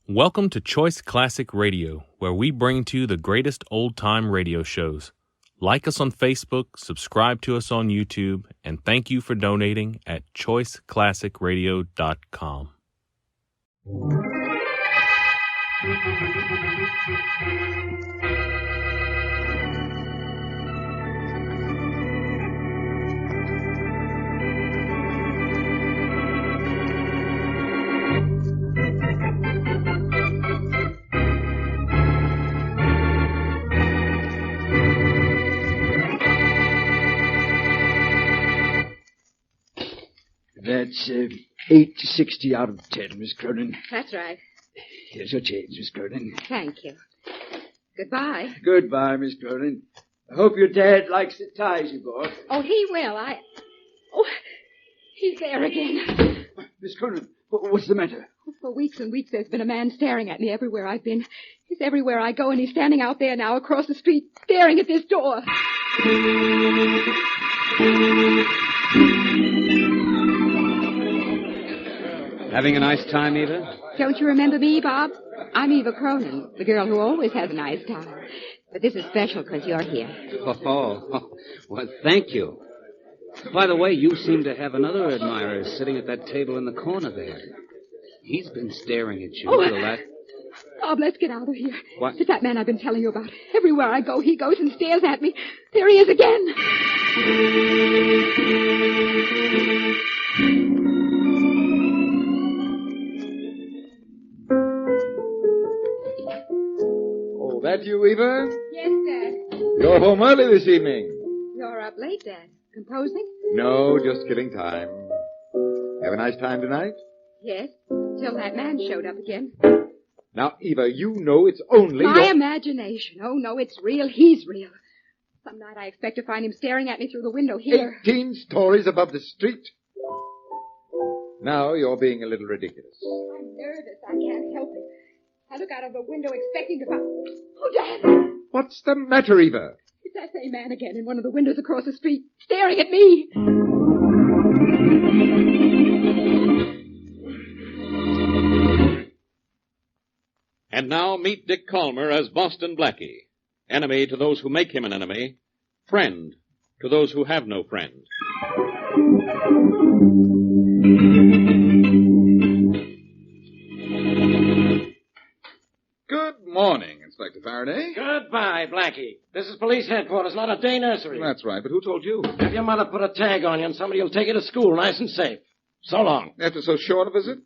Welcome to Choice Classic Radio, where we bring to you the greatest old-time radio shows. Like us on Facebook, subscribe to us on YouTube, and thank you for donating at choiceclassicradio.com. That's 860 out of 10, Miss Cronin. That's right. Here's your change, Miss Cronin. Thank you. Goodbye. Goodbye, Miss Cronin. I hope your dad likes the ties you bought. Oh, he will. Oh, he's there again. Miss Cronin, what's the matter? For weeks and weeks, there's been a man staring at me everywhere I've been. He's everywhere I go, and he's standing out there now across the street, staring at this door. Having a nice time, Eva? Don't you remember me, Bob? I'm Eva Cronin, the girl who always has a nice time. But this is special because you're here. Oh, well, thank you. By the way, you seem to have another admirer sitting at that table in the corner there. He's been staring at you. Bob, let's get out of here. What? It's that man I've been telling you about. Everywhere I go, he goes and stares at me. There he is again. That you, Eva? Yes, Dad. You're home early this evening. You're up late, Dad. Composing? No, just killing time. Have a nice time tonight? Yes, till that man showed up again. Now, Eva, you know it's only My imagination. Oh, no, it's real. He's real. Some night I expect to find him staring at me through the window here. 18 stories above the street. Now you're being a little ridiculous. I'm nervous. I can't help it. I look out of the window expecting to find... Oh, Dad! What's the matter, Eva? It's that same man again in one of the windows across the street, staring at me. And now meet Dick Calmer as Boston Blackie. Enemy to those who make him an enemy. Friend to those who have no friend. Good morning, Inspector Faraday. Goodbye, Blackie. This is police headquarters, not a day nursery. That's right, but who told you? Have your mother put a tag on you and somebody will take you to school nice and safe. So long. After so short a visit?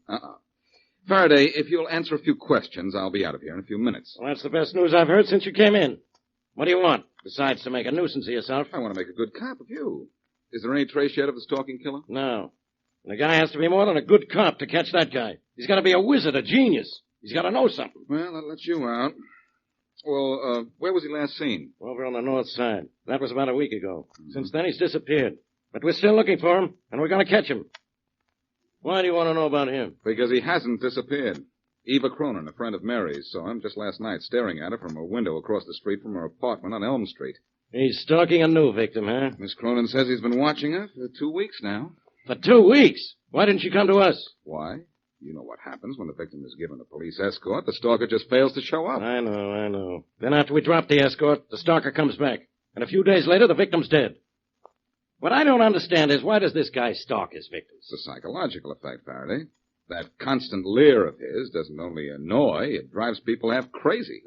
Faraday, if you'll answer a few questions, I'll be out of here in a few minutes. Well, that's the best news I've heard since you came in. What do you want, besides to make a nuisance of yourself? I want to make a good cop of you. Is there any trace yet of the stalking killer? No. And the guy has to be more than a good cop to catch that guy. He's got to be a wizard, a genius. He's got to know something. Well, that lets you out. Well, where was he last seen? Over on the north side. That was about a week ago. Since then, he's disappeared. But we're still looking for him, and we're going to catch him. Why do you want to know about him? Because he hasn't disappeared. Eva Cronin, a friend of Mary's, saw him just last night staring at her from a window across the street from her apartment on Elm Street. He's stalking a new victim, huh? Miss Cronin says he's been watching her for 2 weeks now. For 2 weeks? Why didn't she come to us? Why? You know what happens when the victim is given a police escort. The stalker just fails to show up. I know. Then after we drop the escort, the stalker comes back. And a few days later, the victim's dead. What I don't understand is why does this guy stalk his victims? It's a psychological effect, Faraday. That constant leer of his doesn't only annoy, it drives people half crazy.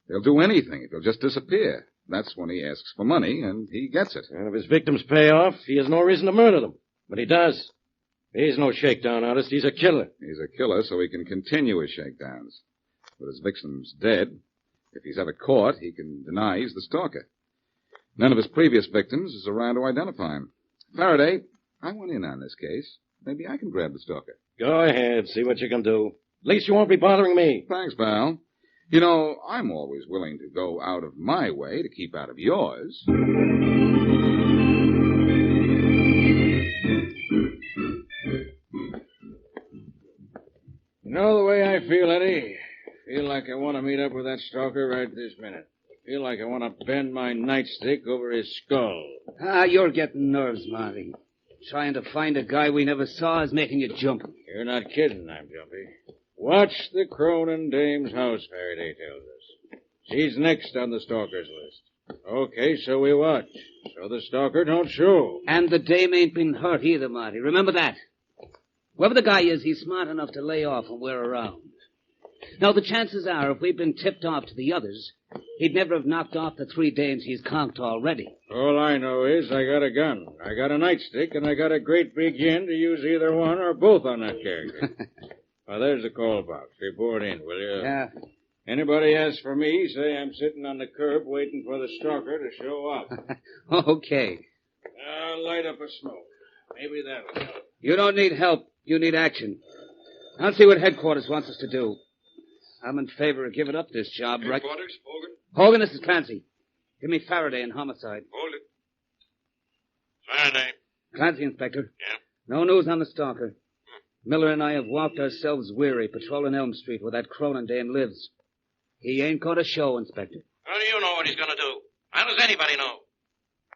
They'll do anything if he'll just disappear. That's when he asks for money, and he gets it. And if his victims pay off, he has no reason to murder them. But he does. He's no shakedown artist. He's a killer. He's a killer so he can continue his shakedowns. But his victim's dead. If he's ever caught, he can deny he's the stalker. None of his previous victims is around to identify him. Faraday, I went in on this case. Maybe I can grab the stalker. Go ahead. See what you can do. At least you won't be bothering me. Thanks, pal. You know, I'm always willing to go out of my way to keep out of yours. You know the way I feel, Eddie? Feel like I want to meet up with that stalker right this minute. Feel like I want to bend my nightstick over his skull. You're getting nerves, Marty. Trying to find a guy we never saw is making you jump. You're not kidding, I'm jumpy. Watch the Cronin dame's house, Faraday tells us. She's next on the stalker's list. Okay, so we watch. So the stalker don't show. And the dame ain't been hurt either, Marty. Remember that. Whoever the guy is, he's smart enough to lay off when we're around. Now, the chances are, if we'd been tipped off to the others, he'd never have knocked off the 3 dames he's conked already. All I know is I got a gun, I got a nightstick, and I got a great big yen to use either one or both on that character. Well, there's the call box. Report in, will you? Yeah. Anybody asks for me, say I'm sitting on the curb waiting for the stalker to show up. Okay. I'll light up a smoke. Maybe that'll help. You don't need help. You need action. I'll see what headquarters wants us to do. I'm in favor of giving up this job, right? Headquarters, Hogan? Hogan, this is Clancy. Give me Faraday in homicide. Hold it. Faraday. Clancy, Inspector. Yeah? No news on the stalker. Miller and I have walked ourselves weary patrolling Elm Street where that Cronin dame lives. He ain't going to show, Inspector. How do you know what he's going to do? How does anybody know?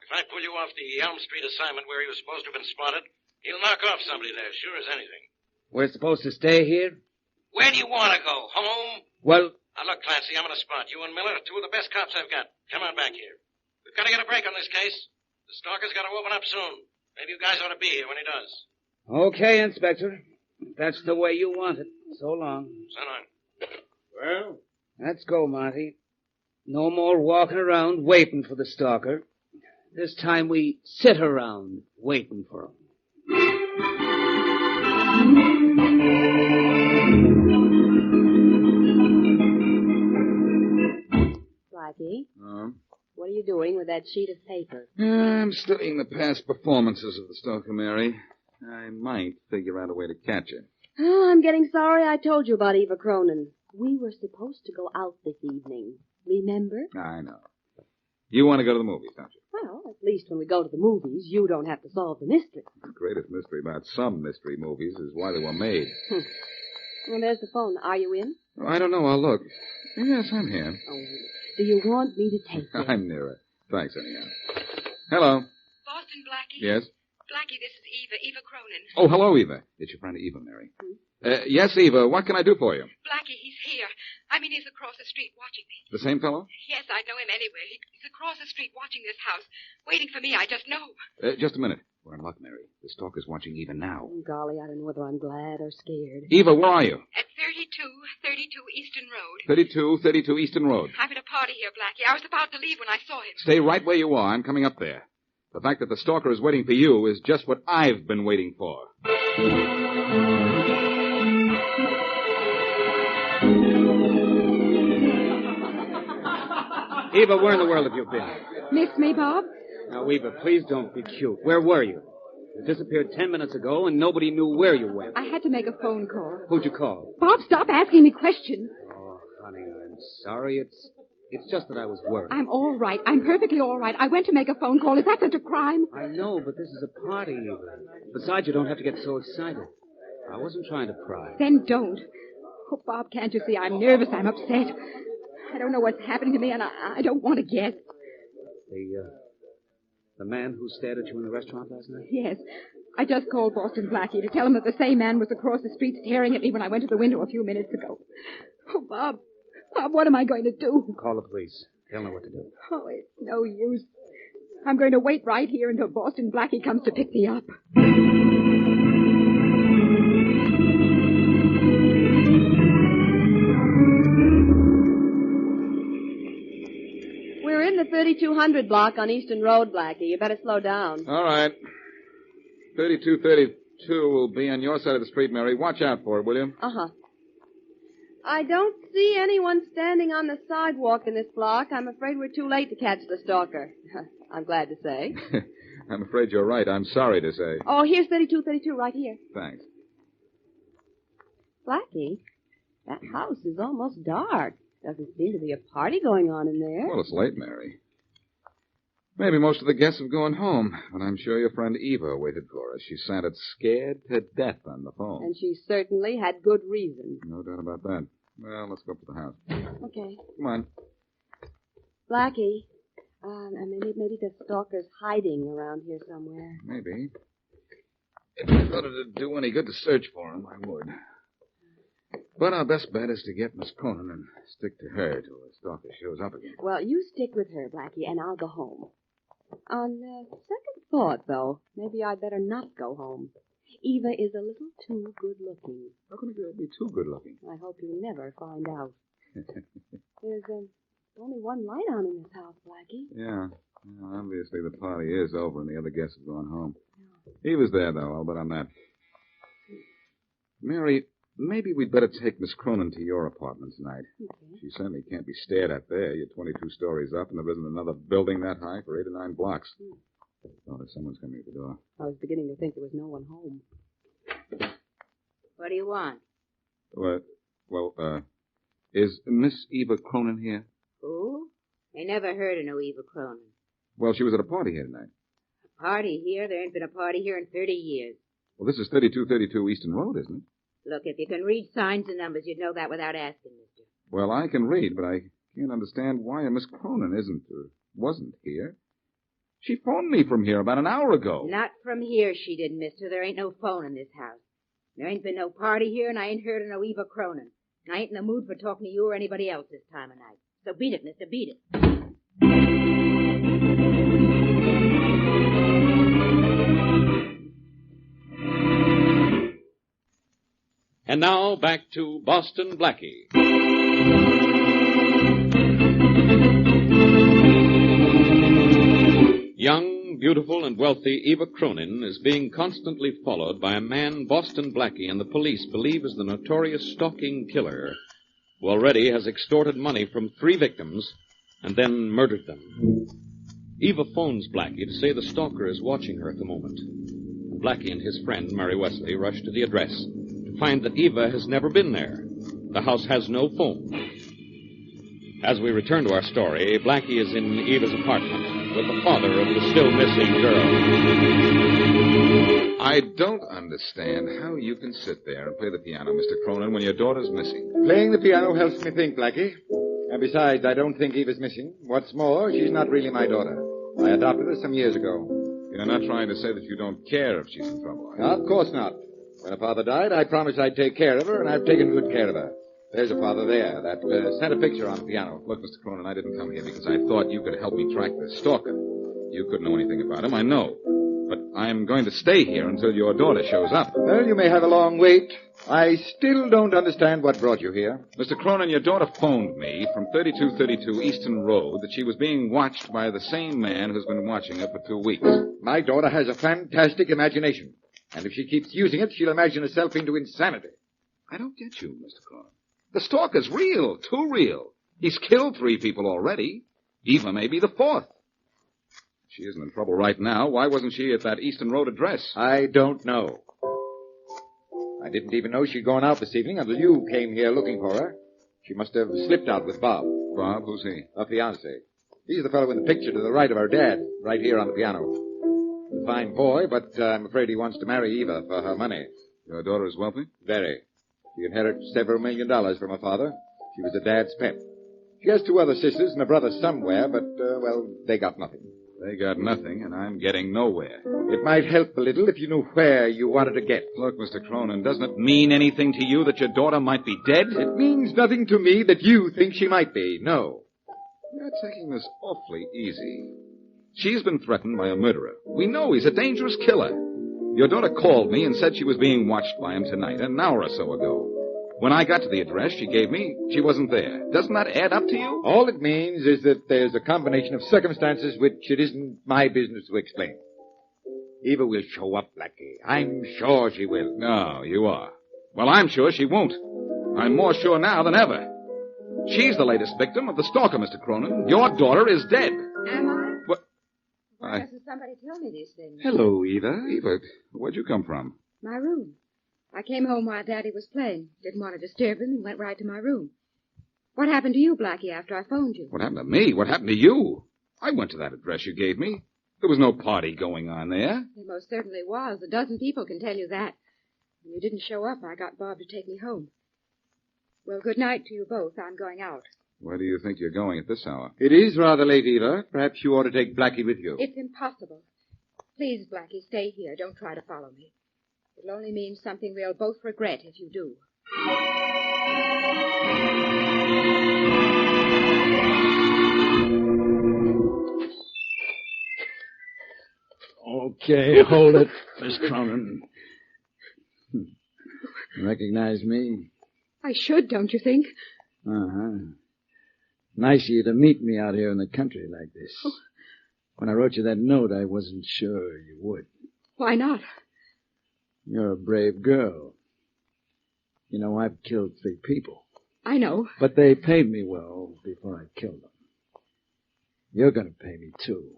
If I pull you off the Elm Street assignment where he was supposed to have been spotted, he'll knock off somebody there, sure as anything. We're supposed to stay here? Where do you want to go? Home? Well, Now, look, Clancy, I'm on a spot. You and Miller are 2 of the best cops I've got. Come on back here. We've got to get a break on this case. The stalker's got to open up soon. Maybe you guys ought to be here when he does. okay, Inspector. If that's the way you want it. So long. So long. Well? Let's go, Marty. No more walking around waiting for the stalker. This time we sit around waiting for him. Blackie, what are you doing with that sheet of paper? I'm studying the past performances of the stalker, Mary. I might figure out a way to catch her. Oh, I'm getting sorry I told you about Eva Cronin. We were supposed to go out this evening. Remember? I know. You want to go to the movies, don't you? Well, at least when we go to the movies, you don't have to solve the mystery. The greatest mystery about some mystery movies is why they were made. Well, there's the phone. Are you in? Oh, I don't know. I'll look. Yes, I'm here. Oh, do you want me to take you? I'm nearer. Thanks, anyhow. Hello. Boston, Blackie? Yes? Blackie, this is Eva Cronin. Oh, hello, Eva. It's your friend Eva, Mary. Yes, Eva. What can I do for you? Blackie, he's here. I mean, he's across the street watching me. The same fellow? Yes, I know him anywhere. He's across the street watching this house, waiting for me. I just know. Just a minute. We're in luck, Mary. The stalker's watching Eva now. Oh, golly, I don't know whether I'm glad or scared. Eva, where are you? At 32 Eastern Road. 32 Eastern Road. I'm at a party here, Blackie. I was about to leave when I saw him. Stay right where you are. I'm coming up there. The fact that the stalker is waiting for you is just what I've been waiting for. Eva, where in the world have you been? Missed me, Bob? Now, Eva, please don't be cute. Where were you? You disappeared 10 minutes ago, and nobody knew where you went. I had to make a phone call. Who'd you call? Bob, stop asking me questions. Oh, honey, I'm sorry. It's just that I was worried. I'm all right. I'm perfectly all right. I went to make a phone call. Is that such a crime? I know, but this is a party, Eva. Besides, you don't have to get so excited. I wasn't trying to pry. Then don't. Oh, Bob, can't you see? I'm nervous. I'm upset. I don't know what's happening to me, and I don't want to guess. The man who stared at you in the restaurant last night? Yes. I just called Boston Blackie to tell him that the same man was across the street staring at me when I went to the window a few minutes ago. Oh, Bob, what am I going to do? Call the police. They'll know what to do. Oh, it's no use. I'm going to wait right here until Boston Blackie comes to pick me up. We're in the 3200 block on Eastern Road, Blackie. You better slow down. All right. 3232 will be on your side of the street, Mary. Watch out for it, will you? Uh-huh. I don't see anyone standing on the sidewalk in this block. I'm afraid we're too late to catch the stalker. I'm glad to say. I'm afraid you're right. I'm sorry to say. Oh, here's 3232 right here. Thanks. Blackie, that house is almost dark. Doesn't seem to be a party going on in there. Well, it's late, Mary. Maybe most of the guests have gone home, but I'm sure your friend Eva waited for us. She sounded scared to death on the phone. And she certainly had good reason. No doubt about that. Well, let's go up to the house. Okay. Come on. Blackie, maybe the stalker's hiding around here somewhere. Maybe. If I thought it'd do any good to search for him, I would. But our best bet is to get Miss Cronin and stick to her till the stalker shows up again. Well, you stick with her, Blackie, and I'll go home. On second thought, though, maybe I'd better not go home. Eva is a little too good-looking. How can a girl be too good-looking? I hope you never find out. There's only one light on in this house, Blackie. Yeah. Well, obviously the party is over and the other guests have gone home. Eva's there, though. I'll bet on that. Mary, maybe we'd better take Miss Cronin to your apartment tonight. Okay. She certainly can't be stared at there. You're 22 stories up, and there isn't another building that high for 8 or 9 blocks. Oh, there's someone's coming at the door. I was beginning to think there was no one home. What do you want? Well, is Miss Eva Cronin here? Who? I never heard of no Eva Cronin. Well, she was at a party here tonight. A party here? There ain't been a party here in 30 years. Well, this is 3232 Eastern Road, isn't it? Look, if you can read signs and numbers, you'd know that without asking, mister. Well, I can read, but I can't understand why a Miss Cronin isn't or wasn't here. She phoned me from here about an hour ago. Not from here, she didn't, mister. There ain't no phone in this house. There ain't been no party here, and I ain't heard of no Eva Cronin. I ain't in the mood for talking to you or anybody else this time of night. So beat it, mister, beat it. And now back to Boston Blackie. Young, beautiful, and wealthy Eva Cronin is being constantly followed by a man Boston Blackie and the police believe is the notorious stalking killer, who already has extorted money from 3 victims and then murdered them. Eva phones Blackie to say the stalker is watching her at the moment. Blackie and his friend, Mary Wesley, rush to the address to find that Eva has never been there. The house has no phone. As we return to our story, Blackie is in Eva's apartment with the father of the still missing girl. I don't understand how you can sit there and play the piano, Mr. Cronin, when your daughter's missing. Playing the piano helps me think, Blackie. And besides, I don't think Eva's missing. What's more, she's not really my daughter. I adopted her some years ago. You're not trying to say that you don't care if she's in trouble, are you? Of course not. When her father died, I promised I'd take care of her, and I've taken good care of her. There's her father there, that sent a picture on the piano. Look, Mr. Cronin, I didn't come here because I thought you could help me track the stalker. You couldn't know anything about him, I know. But I'm going to stay here until your daughter shows up. Well, you may have a long wait. I still don't understand what brought you here. Mr. Cronin, your daughter phoned me from 3232 Eastern Road that she was being watched by the same man who's been watching her for 2 weeks. My daughter has a fantastic imagination. And if she keeps using it, she'll imagine herself into insanity. I don't get you, Mr. Cronin. The stalker's real, too real. He's killed 3 people already. Eva may be the 4th. She isn't in trouble right now. Why wasn't she at that Eastern Road address? I don't know. I didn't even know she'd gone out this evening until you came here looking for her. She must have slipped out with Bob. Bob? Who's he? Her fiancé. He's the fellow in the picture to the right of her dad, right here on the piano. He's a fine boy, but I'm afraid he wants to marry Eva for her money. Your daughter is wealthy? Very. She inherited several $1 million from her father. She was her dad's pet. She has 2 other sisters and a brother somewhere, but, they got nothing. They got nothing, and I'm getting nowhere. It might help a little if you knew where you wanted to get. Look, Mr. Cronin, doesn't it mean anything to you that your daughter might be dead? It means nothing to me that you think she might be, no. You're taking this awfully easy. She's been threatened by a murderer. We know he's a dangerous killer. Your daughter called me and said she was being watched by him tonight, an hour or so ago. When I got to the address she gave me, she wasn't there. Doesn't that add up to you? All it means is that there's a combination of circumstances which it isn't my business to explain. Eva will show up, Blackie. I'm sure she will. No, you are. Well, I'm sure she won't. I'm more sure now than ever. She's the latest victim of the stalker, Mr. Cronin. Your daughter is dead. Am I? What? Why doesn't somebody tell me these things? Hello, Eva. Eva, where'd you come from? My room. I came home while Daddy was playing. Didn't want to disturb him and went right to my room. What happened to you, Blackie, after I phoned you? What happened to me? What happened to you? I went to that address you gave me. There was no party going on there. There most certainly was. A dozen people can tell you that. When you didn't show up, I got Bob to take me home. Well, good night to you both. I'm going out. Where do you think you're going at this hour? It is rather late, Eva. Perhaps you ought to take Blackie with you. It's impossible. Please, Blackie, stay here. Don't try to follow me. It'll only mean something we'll both regret if you do. Okay, hold it, Miss Cronin. Recognize me? I should, don't you think? Uh-huh. Nice of you to meet me out here in the country like this. Oh. When I wrote you that note, I wasn't sure you would. Why not? You're a brave girl. You know, I've killed 3 people. I know. But they paid me well before I killed them. You're going to pay me, too.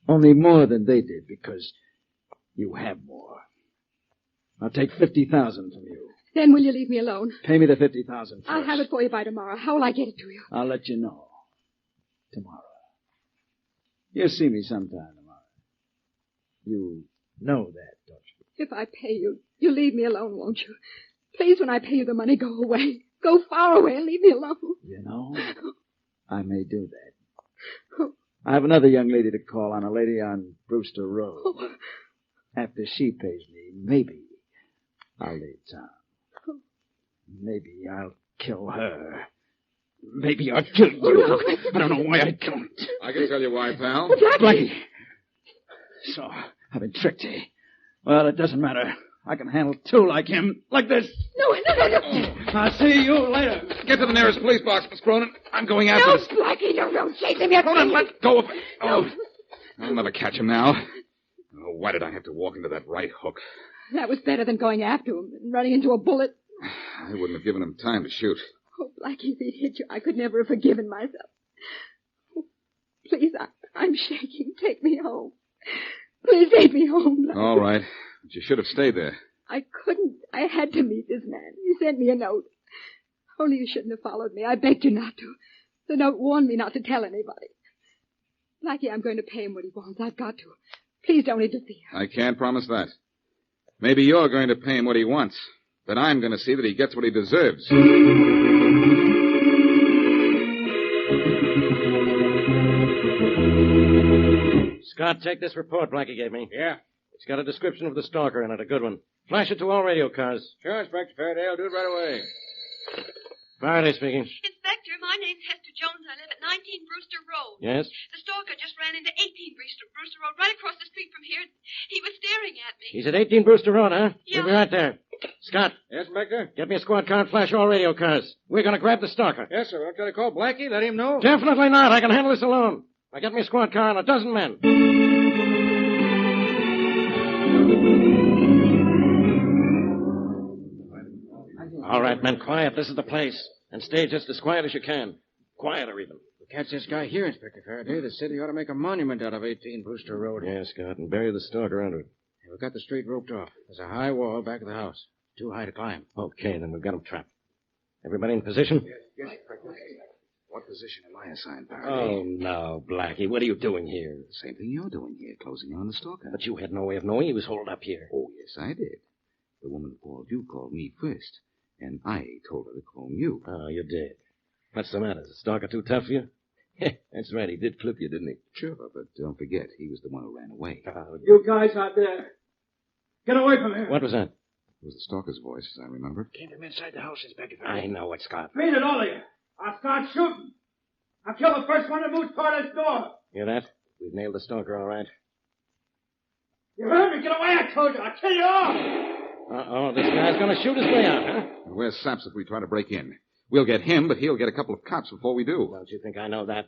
Only more than they did, because you have more. I'll take $50,000 from you. Then will you leave me alone? Pay me the $50,000 first. I'll have it for you by tomorrow. How will I get it to you? I'll let you know. Tomorrow. You'll see me sometime tomorrow. You know that, don't you? If I pay you, you'll leave me alone, won't you? Please, when I pay you the money, go away. Go far away and leave me alone. You know, I may do that. I have another young lady to call on, a lady on Brewster Road. Oh. After she pays me, maybe I'll leave town. Maybe I'll kill her. Maybe I'll kill you. I don't know why I'd kill him. I can tell you why, pal. Blackie. So, I've been tricked, eh? Well, it doesn't matter. I can handle 2 like him. Like this. No. I'll see you later. Get to the nearest police box, Miss Cronin. I'm going after this. Blackie, no, don't chase him yet. Cronin, let go of it. Oh, I'll never catch him now. Oh, why did I have to walk into that right hook? That was better than going after him and running into a bullet. I wouldn't have given him time to shoot. Oh, Blackie, if he'd hit you, I could never have forgiven myself. Oh, please, I'm shaking. Take me home. Please take me home, Blackie. All right. But you should have stayed there. I couldn't. I had to meet this man. He sent me a note. Only you shouldn't have followed me. I begged you not to. The note warned me not to tell anybody. Blackie, I'm going to pay him what he wants. I've got to. Please don't interfere. I can't promise that. Maybe you're going to pay him what he wants. But I'm going to see that he gets what he deserves. Scott, take this report Blackie gave me. Yeah. It's got a description of the stalker in it, a good one. Flash it to all radio cars. Sure, Inspector Faraday. I'll do it right away. Faraday speaking. Inspector, my name's Hester Jones. I live at 19 Brewster Road. Yes? The stalker just ran into 18 Brewster Road, right across the street from here. He was staring at me. He's at 18 Brewster Road, huh? Yeah. We'll be right there. Scott. Yes, Inspector? Get me a squad car and flash all radio cars. We're going to grab the stalker. Yes, sir. I'll try to call Blackie, let him know. Definitely not. I can handle this alone. Now get me a squad car and a dozen men. All right, men, quiet. This is the place. And stay just as quiet as you can. Quieter, even. We catch this guy here, Inspector Faraday. The city ought to make a monument out of 18 Brewster Road. Yes, Scott, and bury the stalker under it. We've got the street roped off. There's a high wall back of the house. Too high to climb. Okay, then we've got him trapped. Everybody in position? Yes, Inspector. What position am I assigned, Oh, Faraday? no, Blackie. What are you doing here? Same thing you're doing here, closing in on the stalker. But you had no way of knowing he was holed up here. Oh, yes, I did. The woman who called you called me first, and I told her to call you. Oh, you did. What's the matter? Is the stalker too tough for you? That's right. He did flip you, didn't he? Sure, but don't forget, he was the one who ran away. You guys out there, get away from here. What was that? It was the stalker's voice, as I remember. Came from inside the house, Inspector I Faraday. know it, Scott. Beat it, all of you. I'll start shooting. I'll kill the first one that moves toward this door. Hear that? We've nailed the stalker, all right. You heard me? Get away, I told you. I'll kill you all. Uh-oh, this guy's going to shoot his way out, huh? Where's Saps if we try to break in? We'll get him, but he'll get a couple of cops before we do. Don't you think I know that?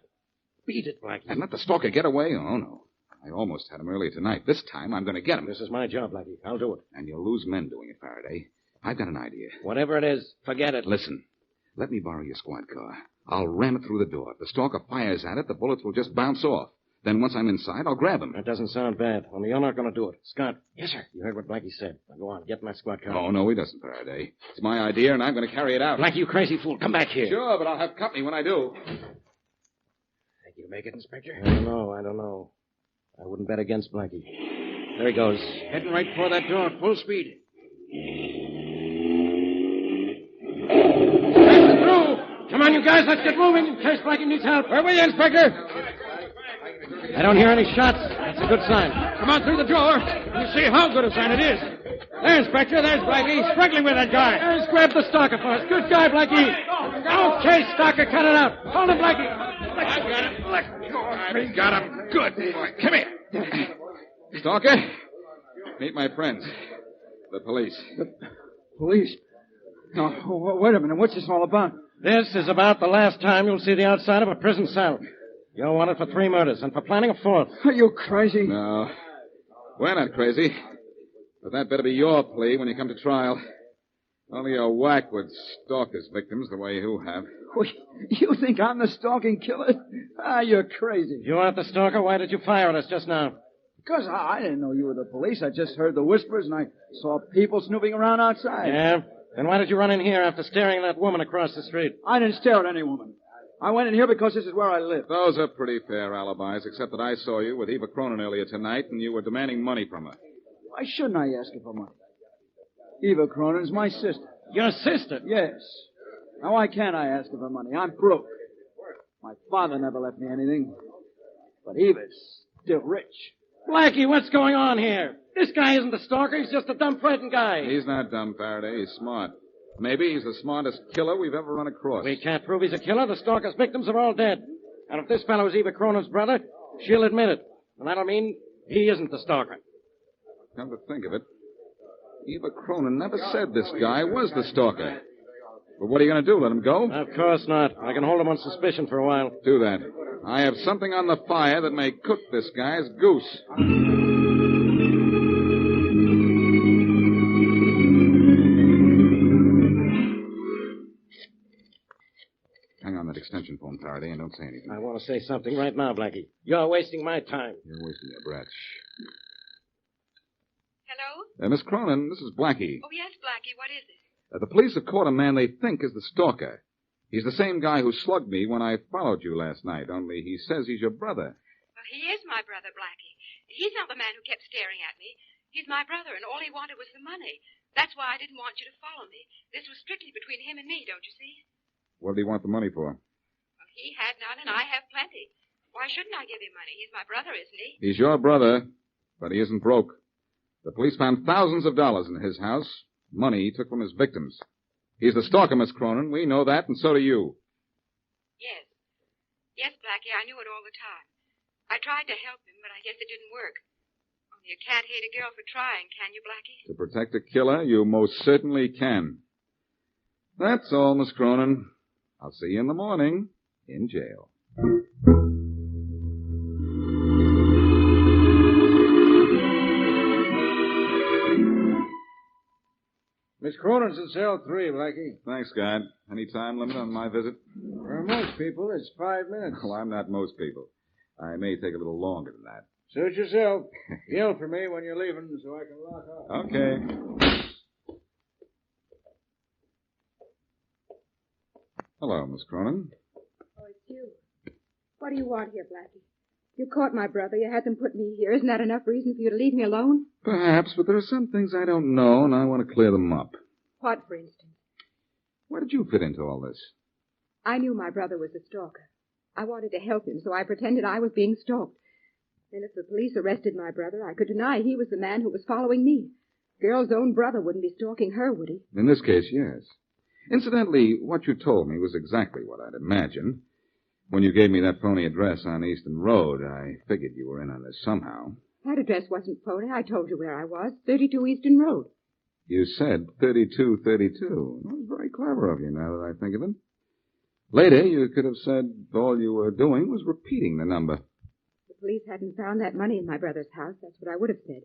Beat it, Blackie. And let the stalker get away? Oh, no. I almost had him earlier tonight. This time, I'm going to get him. This is my job, Blackie. I'll do it. And you'll lose men doing it, Faraday. I've got an idea. Whatever it is, forget it. Listen. Let me borrow your squad car. I'll ram it through the door. If the stalker fires at it, the bullets will just bounce off. Then once I'm inside, I'll grab him. That doesn't sound bad. Only you're not going to do it. Scott. Yes, sir. You heard what Blackie said. Now go on, get my squad car. Oh, no, he doesn't, Faraday. It's my idea, and I'm going to carry it out. Blackie, you crazy fool. Come back here. Sure, but I'll have company when I do. Think you'll make it, Inspector? I don't know. I wouldn't bet against Blackie. There he goes. Heading right for that door, full speed. Passing through. Come on, you guys, let's get moving in case Blackie needs help. Where are we, Inspector? I don't hear any shots. That's a good sign. Come on through the door. You see how good a sign it is. There, Inspector. There's Blackie. He's struggling with that guy. Let's grab the stalker for us. Good guy, Blackie. Okay, stalker, cut it out. Hold him, Blackie. I got him. Let go. I got him. Good boy. Come here. Stalker, meet my friends. The police. The police? No, wait a minute. What's this all about? This is about the last time you'll see the outside of a prison cell. You're wanted for 3 murders and for planning a 4th. Are you crazy? No. We're not crazy. But that better be your plea when you come to trial. Only a whack would stalk his victims the way you have. You think I'm the stalking killer? You're crazy. You aren't the stalker. Why did you fire at us just now? Because I didn't know you were the police. I just heard the whispers and I saw people snooping around outside. Yeah? Then why did you run in here after staring at that woman across the street? I didn't stare at any woman. I went in here because this is where I live. Those are pretty fair alibis, except that I saw you with Eva Cronin earlier tonight and you were demanding money from her. Why shouldn't I ask her for money? Eva Cronin's my sister. Your sister? Yes. Now, why can't I ask her for money? I'm broke. My father never left me anything. But Eva's still rich. Blackie, what's going on here? This guy isn't the stalker. He's just a dumb, frightened guy. He's not dumb, Faraday. He's smart. Maybe he's the smartest killer we've ever run across. We can't prove he's a killer. The stalker's victims are all dead. And if this fellow is Eva Cronin's brother, she'll admit it. And that'll mean he isn't the stalker. Come to think of it, Eva Cronin never said this guy was the stalker. But what are you going to do, let him go? Of course not. I can hold him on suspicion for a while. Do that. I have something on the fire that may cook this guy's goose. Hang on that extension phone, Faraday, and don't say anything. I want to say something right now, Blackie. You're wasting my time. You're wasting your breath. Shh. Hello? Miss Cronin, this is Blackie. Oh, yes, Blackie. What is it? The police have caught a man they think is the stalker. He's the same guy who slugged me when I followed you last night, only he says he's your brother. Well, he is my brother, Blackie. He's not the man who kept staring at me. He's my brother, and all he wanted was the money. That's why I didn't want you to follow me. This was strictly between him and me, don't you see? What did he want the money for? Well, he had none, and I have plenty. Why shouldn't I give him money? He's my brother, isn't he? He's your brother, but he isn't broke. The police found thousands of dollars in his house, money he took from his victims. He's the stalker, Miss Cronin. We know that, and so do you. Yes. Yes, Blackie, I knew it all the time. I tried to help him, but I guess it didn't work. Only you can't hate a girl for trying, can you, Blackie? To protect a killer, you most certainly can. That's all, Miss Cronin. I'll see you in the morning in jail. Miss Cronin's in cell 3, Blackie. Thanks, guard. Any time limit on my visit? For most people, it's 5 minutes. Well, I'm not most people. I may take a little longer than that. Suit yourself. Yell for me when you're leaving so I can lock up. Okay. Hello, Miss Cronin. Oh, it's you. What do you want here, Blackie? You caught my brother. You had them put me here. Isn't that enough reason for you to leave me alone? Perhaps, but there are some things I don't know, and I want to clear them up. What, for instance? Where did you fit into all this? I knew my brother was a stalker. I wanted to help him, so I pretended I was being stalked. Then if the police arrested my brother, I could deny he was the man who was following me. Girl's own brother wouldn't be stalking her, would he? In this case, yes. Incidentally, what you told me was exactly what I'd imagined. When you gave me that phony address on Easton Road, I figured you were in on this somehow. That address wasn't phony. I told you where I was. 32 Easton Road. You said 3232. That was very clever of you, now that I think of it. Later, you could have said all you were doing was repeating the number. The police hadn't found that money in my brother's house. That's what I would have said.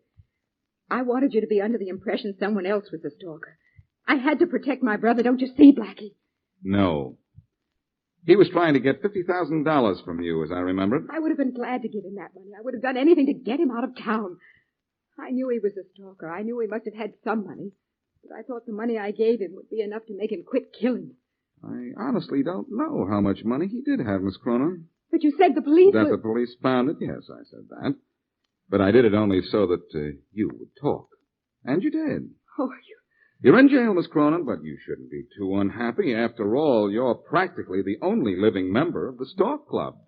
I wanted you to be under the impression someone else was the stalker. I had to protect my brother, don't you see, Blackie? No. He was trying to get $50,000 from you, as I remember it. I would have been glad to give him that money. I would have done anything to get him out of town. I knew he was a stalker. I knew he must have had some money. But I thought the money I gave him would be enough to make him quit killing. I honestly don't know how much money he did have, Miss Cronin. But you said the police That the police found it? Yes, I said that. But I did it only so that you would talk. And you did. Oh, You're in jail, Miss Cronin, but you shouldn't be too unhappy. After all, you're practically the only living member of the Stalk Club.